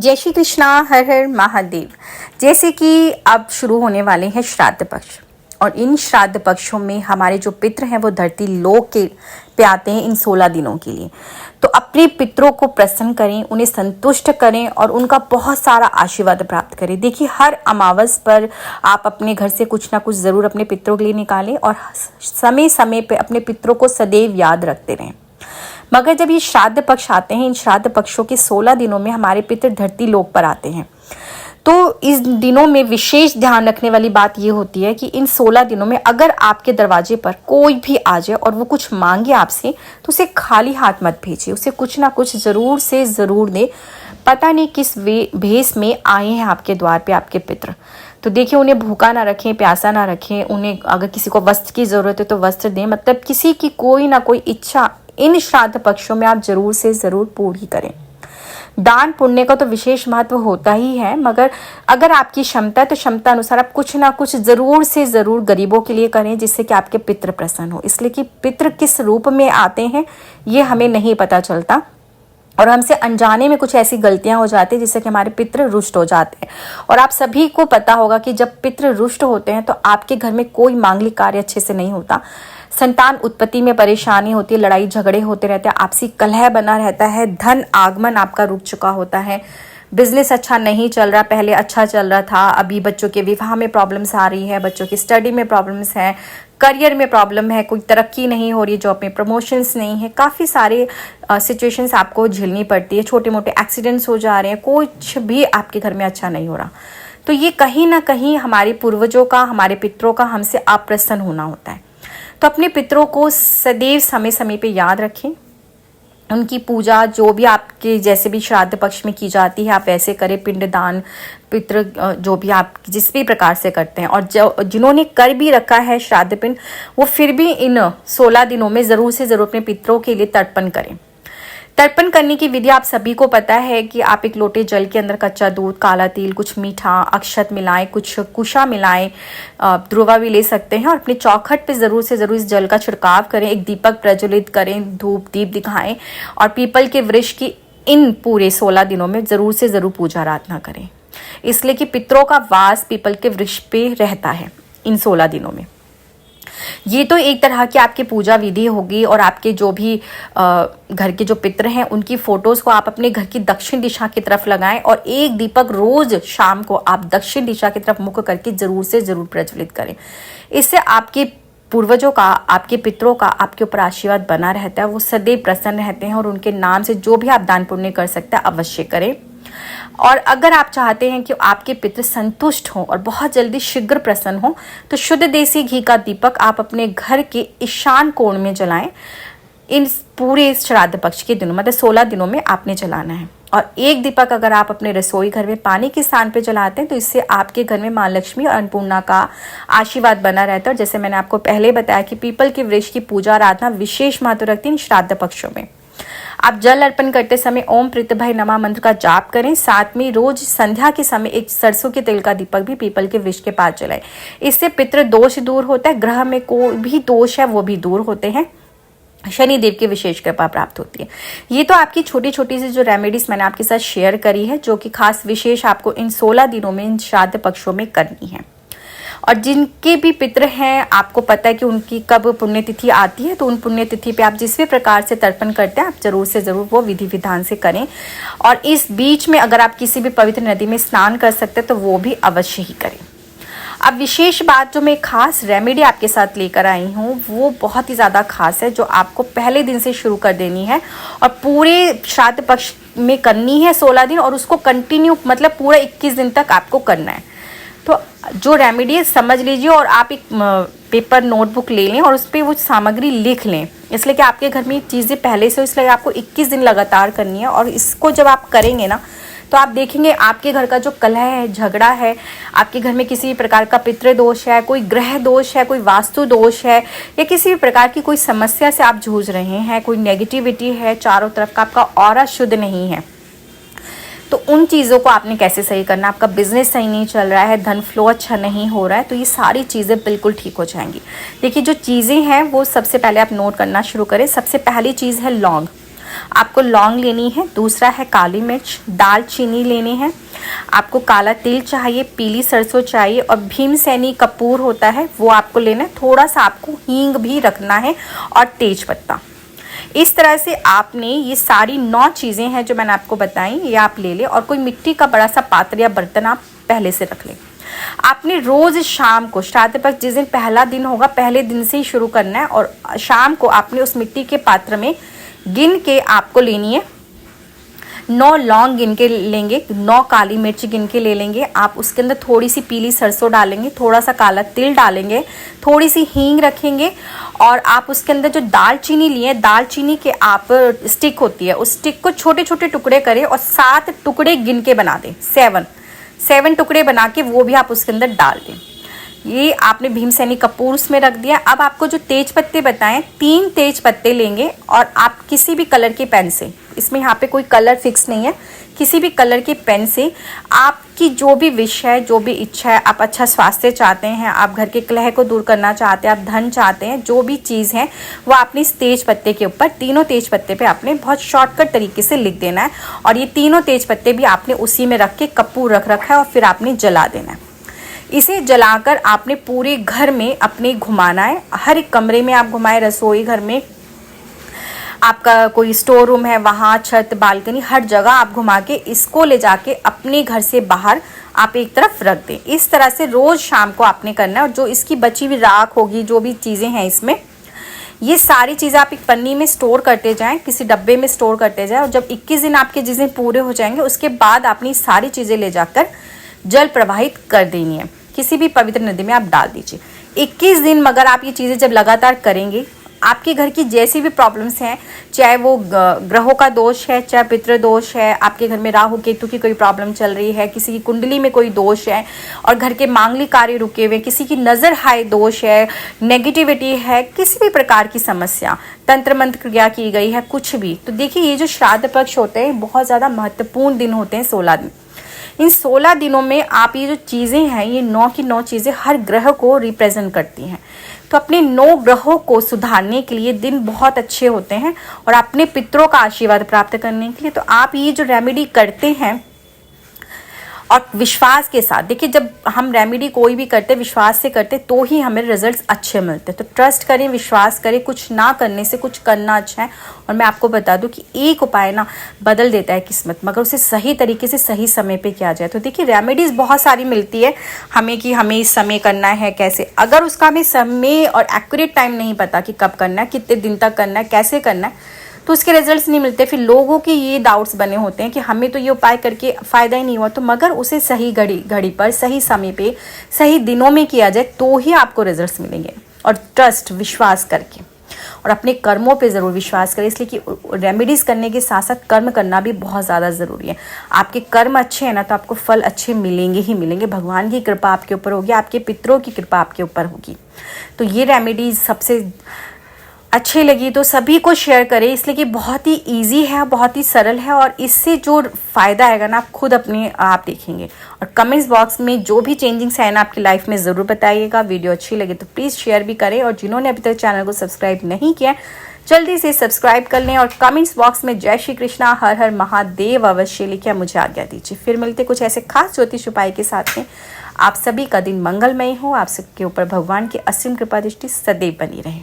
जय श्री कृष्णा, हर हर महादेव। जैसे कि अब शुरू होने वाले हैं श्राद्ध पक्ष, और इन श्राद्ध पक्षों में हमारे जो पितृ हैं वो धरती लोक के पे आते हैं इन 16 दिनों के लिए। तो अपने पितरों को प्रसन्न करें, उन्हें संतुष्ट करें और उनका बहुत सारा आशीर्वाद प्राप्त करें। देखिए, हर अमावस पर आप अपने घर से कुछ ना कुछ ज़रूर अपने पितरों के लिए निकालें और समय समय पे अपने पितरों को सदैव याद रखते रहें। मगर जब ये श्राद्ध पक्ष आते हैं, इन श्राद्ध पक्षों के 16 दिनों में हमारे पितृ धरती लोक पर आते हैं। तो इस दिनों में विशेष ध्यान रखने वाली बात ये होती है कि इन 16 दिनों में अगर आपके दरवाजे पर कोई भी आ जाए और वो कुछ मांगे आपसे, तो उसे खाली हाथ मत भेजिए, उसे कुछ ना कुछ ज़रूर से ज़रूर दे। पता नहीं किस भेष में आए हैं आपके द्वार पे आपके पितृ। तो देखिए, उन्हें भूखा ना रखें, प्यासा ना रखें। उन्हें अगर किसी को वस्त्र की ज़रूरत है तो वस्त्र दें। मतलब किसी की कोई ना कोई इच्छा इन श्राद्ध पक्षों में आप जरूर से ज़रूर पूरी करें। दान पुण्य का तो विशेष महत्व होता ही है, मगर अगर आपकी क्षमता है तो क्षमता अनुसार आप कुछ ना कुछ ज़रूर से ज़रूर गरीबों के लिए करें, जिससे कि आपके पितृ प्रसन्न हो। इसलिए कि पितृ किस रूप में आते हैं ये हमें नहीं पता चलता, और हमसे अनजाने में कुछ ऐसी गलतियां हो जाती है जिससे कि हमारे पितृ रुष्ट हो जाते हैं। और आप सभी को पता होगा कि जब पितृ रुष्ट होते हैं तो आपके घर में कोई मांगलिक कार्य अच्छे से नहीं होता, संतान उत्पत्ति में परेशानी होती है, लड़ाई झगड़े होते रहते हैं, आपसी कलह बना रहता है, धन आगमन आपका रुक चुका होता है, बिजनेस अच्छा नहीं चल रहा, पहले अच्छा चल रहा था, अभी बच्चों के विवाह में प्रॉब्लम्स आ रही है, बच्चों की स्टडी में प्रॉब्लम्स हैं, करियर में प्रॉब्लम है, कोई तरक्की नहीं हो रही, जॉब में प्रमोशंस नहीं है, काफ़ी सारे सिचुएशंस आपको झेलनी पड़ती है, छोटे मोटे एक्सीडेंट्स हो जा रहे हैं, कुछ भी आपके घर में अच्छा नहीं हो रहा। तो ये कहीं ना कहीं हमारे पूर्वजों का, हमारे पितरों का हमसे अप्रसन्न होना होता है। तो अपने पितरों को सदैव समय समय पे याद रखें। उनकी पूजा जो भी आपके जैसे भी श्राद्ध पक्ष में की जाती है आप वैसे करें। पिंडदान, पितृ जो भी आप जिस भी प्रकार से करते हैं, और जो जिन्होंने कर भी रखा है श्राद्ध पिंड, वो फिर भी इन 16 दिनों में ज़रूर से ज़रूर अपने पितरों के लिए तर्पण करें। तर्पण करने की विधि आप सभी को पता है कि आप एक लोटे जल के अंदर कच्चा दूध, काला तिल, कुछ मीठा, अक्षत मिलाएं, कुछ कुशा मिलाएं, ध्रुवा भी ले सकते हैं, और अपने चौखट पे ज़रूर से ज़रूर इस जल का छिड़काव करें। एक दीपक प्रज्वलित करें, धूप दीप दिखाएं, और पीपल के वृक्ष की इन पूरे 16 दिनों में ज़रूर से ज़रूर पूजा आराधना करें, इसलिए कि पितरों का वास पीपल के वृक्ष पे रहता है इन 16 दिनों में। ये तो एक तरह की आपकी पूजा विधि होगी। और आपके जो भी घर के जो पितृ हैं उनकी फोटोज़ को आप अपने घर की दक्षिण दिशा की तरफ लगाएं, और एक दीपक रोज शाम को आप दक्षिण दिशा की तरफ मुख करके ज़रूर से ज़रूर प्रज्वलित करें। इससे आपके पूर्वजों का, आपके पितरों का आपके ऊपर आशीर्वाद बना रहता है, वो सदैव प्रसन्न रहते हैं, और उनके नाम से जो भी आप दान पुण्य कर सकते हैं अवश्य करें। और अगर आप चाहते हैं कि आपके पितृ संतुष्ट हों और बहुत जल्दी शीघ्र प्रसन्न हों, तो शुद्ध देसी घी का दीपक आप अपने घर के ईशान कोण में जलाएं। इन पूरे श्राद्ध पक्ष के दिनों मतलब 16 दिनों में आपने जलाना है। और एक दीपक अगर आप अपने रसोई घर में पानी के स्थान पे जलाते हैं तो इससे आपके घर में माँ लक्ष्मी और अन्नपूर्णा का आशीर्वाद बना रहता है। और जैसे मैंने आपको पहले बताया कि पीपल के वृक्ष की पूजा आराधना विशेष महत्व रखती है इन श्राद्ध पक्षों में। आप जल अर्पण करते समय ओम प्रीतभय नमः मंत्र का जाप करें। साथ में रोज संध्या के समय एक सरसों के तेल का दीपक भी पीपल के वृक्ष के पास जलाएं। इससे पितृ दोष दूर होता है, ग्रह में कोई भी दोष है वो भी दूर होते हैं, शनिदेव की विशेष कृपा प्राप्त होती है। ये तो आपकी छोटी छोटी सी जो रेमेडीज मैंने आपके साथ शेयर करी है, जो कि खास विशेष आपको इन 16 दिनों में इन श्राद्ध पक्षों में करनी है। और जिनके भी पितृ हैं आपको पता है कि उनकी कब पुण्यतिथि आती है, तो उन पुण्यतिथि पे आप जिस भी प्रकार से तर्पण करते हैं आप जरूर से ज़रूर वो विधि विधान से करें। और इस बीच में अगर आप किसी भी पवित्र नदी में स्नान कर सकते हैं तो वो भी अवश्य ही करें। अब विशेष बात जो मैं खास रेमेडी आपके साथ लेकर आई हूँ वो बहुत ही ज़्यादा खास है, जो आपको पहले दिन से शुरू कर देनी है और पूरे श्राद्ध पक्ष में करनी है 16 दिन, और उसको कंटिन्यू मतलब पूरा 21 दिन तक आपको करना है। तो जो रेमेडी है समझ लीजिए, और आप एक पेपर नोटबुक ले लें और उस पर वो सामग्री लिख लें, इसलिए कि आपके घर में चीज़ें पहले से, इसलिए आपको 21 दिन लगातार करनी है। और इसको जब आप करेंगे ना तो आप देखेंगे आपके घर का जो कलह है, झगड़ा है, आपके घर में किसी भी प्रकार का पितृ दोष है, कोई ग्रह दोष है, कोई वास्तु दोष है, या किसी भी प्रकार की कोई समस्या से आप जूझ रहे हैं, कोई नेगेटिविटी है, चारों तरफ का आपका ऑरा शुद्ध नहीं है, तो उन चीज़ों को आपने कैसे सही करना। आपका बिजनेस सही नहीं चल रहा है, धन फ्लो अच्छा नहीं हो रहा है, तो ये सारी चीज़ें बिल्कुल ठीक हो जाएंगी। देखिए, जो चीज़ें हैं वो सबसे पहले आप नोट करना शुरू करें। सबसे पहली चीज़ है लौंग। आपको लौंग लेनी है, दूसरा है काली मिर्च, दालचीनी लेनी है, आपको काला तिल चाहिए, पीली सरसों चाहिए और भीमसेनी कपूर होता है वो आपको लेना है। थोड़ा सा आपको हींग भी रखना है और तेज पत्ता। इस तरह से आपने ये सारी 9 चीज़ें हैं जो मैंने आपको बताई, ये आप ले लें और कोई मिट्टी का बड़ा सा पात्र या बर्तन आप पहले से रख लें। आपने रोज़ शाम को श्राद्ध पक्ष जिस दिन पहला दिन होगा पहले दिन से ही शुरू करना है और शाम को आपने उस मिट्टी के पात्र में गिन के आपको लेनी है। 9 लौंग गिन के लेंगे, 9 काली मिर्च गिन के ले लेंगे आप। उसके अंदर थोड़ी सी पीली सरसों डालेंगे, थोड़ा सा काला तिल डालेंगे, थोड़ी सी हींग रखेंगे और आप उसके अंदर जो दालचीनी लिए, दालचीनी के आप स्टिक होती है, उस स्टिक को छोटे छोटे टुकड़े करें और 7 टुकड़े गिन के बना दें। 7 टुकड़े बना के वो भी आप उसके अंदर डाल दें। ये आपने भीमसेनी कपूर उसमें रख दिया। अब आपको जो तेज पत्ते बताएं, 3 तेज पत्ते लेंगे और आप किसी भी कलर के पेन से, इसमें यहाँ पे कोई कलर फिक्स नहीं है, किसी भी कलर के पेन से आपकी जो भी विश है, जो भी इच्छा है, आप अच्छा स्वास्थ्य चाहते हैं, आप घर के कलह को दूर करना चाहते हैं, आप धन चाहते हैं, जो भी चीज़ है वो आपने इस तेज पत्ते के ऊपर, तीनों तेज पत्ते पे आपने बहुत शॉर्टकट तरीके से लिख देना है और ये तीनों तेज पत्ते भी आपने उसी में रख के कपूर रख रखा है और फिर आपने जला देना है। इसे जलाकर आपने पूरे घर में अपने घुमाना है। हर एक कमरे में आप घुमाएं, रसोई घर में, आपका कोई स्टोर रूम है वहाँ, छत, बालकनी, हर जगह आप घुमा के इसको ले जाके अपने घर से बाहर आप एक तरफ रख दें। इस तरह से रोज़ शाम को आपने करना है और जो इसकी बची हुई राख होगी, जो भी चीज़ें हैं इसमें, ये सारी चीज़ें आप एक पन्नी में स्टोर करते जाएं, किसी डब्बे में स्टोर करते जाएं और जब 21 दिन आपके जिस दिन पूरे हो जाएंगे उसके बाद आपने सारी चीज़ें ले जाकर जल प्रवाहित कर देनी है। किसी भी पवित्र नदी में आप डाल दीजिए। 21 दिन मगर आप ये चीज़ें जब लगातार करेंगे, आपके घर की जैसी भी प्रॉब्लम्स हैं, चाहे वो ग्रहों का दोष है, चाहे पितृ दोष है, आपके घर में राहु केतु की कोई प्रॉब्लम चल रही है, किसी की कुंडली में कोई दोष है और घर के मांगलिक कार्य रुके हुए, किसी की नज़र हाय दोष है, नेगेटिविटी है, किसी भी प्रकार की समस्या, तंत्र मंत्र क्रिया की गई है, कुछ भी, तो देखिए ये जो श्राद्ध पक्ष होते हैं बहुत ज़्यादा महत्वपूर्ण दिन होते हैं, 16 दिन। इन 16 दिनों में आप ये जो चीज़ें हैं, ये 9 की 9 चीज़ें हर ग्रह को रिप्रेजेंट करती हैं। तो अपने 9 ग्रहों को सुधारने के लिए दिन बहुत अच्छे होते हैं और अपने पितरों का आशीर्वाद प्राप्त करने के लिए तो आप ये जो रेमेडी करते हैं और विश्वास के साथ, देखिए जब हम रेमेडी कोई भी करते विश्वास से करते तो ही हमें रिजल्ट्स अच्छे मिलते हैं। तो ट्रस्ट करें, विश्वास करें, कुछ ना करने से कुछ करना अच्छा है। और मैं आपको बता दूं कि एक उपाय ना बदल देता है किस्मत, मगर उसे सही तरीके से सही समय पे किया जाए। तो देखिए रेमेडीज़ बहुत सारी मिलती है हमें कि हमें इस समय करना है, कैसे, अगर उसका हमें समय और एक्यूरेट टाइम नहीं पता कि कब करना है, कितने दिन तक करना है, कैसे करना है, तो उसके रिजल्ट्स नहीं मिलते। फिर लोगों के ये डाउट्स बने होते हैं कि हमें तो ये उपाय करके फ़ायदा ही नहीं हुआ। तो मगर उसे सही घड़ी पर, सही समय पे, सही दिनों में किया जाए तो ही आपको रिजल्ट्स मिलेंगे। और ट्रस्ट, विश्वास करके, और अपने कर्मों पे ज़रूर विश्वास करें, इसलिए कि रेमेडीज़ करने के साथ साथ कर्म करना भी बहुत ज़्यादा ज़रूरी है। आपके कर्म अच्छे हैं ना तो आपको फल अच्छे मिलेंगे ही मिलेंगे। भगवान की कृपा आपके ऊपर होगी, आपके पितरों की कृपा आपके ऊपर होगी। तो ये रेमेडीज़ सबसे अच्छी लगी तो सभी को शेयर करें, इसलिए कि बहुत ही इजी है, बहुत ही सरल है और इससे जो फ़ायदा आएगा ना आप खुद अपने आप देखेंगे। और कमेंट्स बॉक्स में जो भी चेंजिंग्स है ना आपकी लाइफ में ज़रूर बताइएगा। वीडियो अच्छी लगे तो प्लीज़ शेयर भी करें और जिन्होंने अभी तक चैनल को सब्सक्राइब नहीं किया जल्दी से सब्सक्राइब कर लें और कमेंट्स बॉक्स में जय श्री कृष्णा, हर हर महादेव अवश्य लिखिए, मुझे आज्ञा दीजिए। फिर मिलते कुछ ऐसे खास ज्योतिष उपाय के साथ में। आप सभी का दिन मंगलमय हो, आप सबके ऊपर भगवान की असीम कृपा दृष्टि सदैव बनी रहे।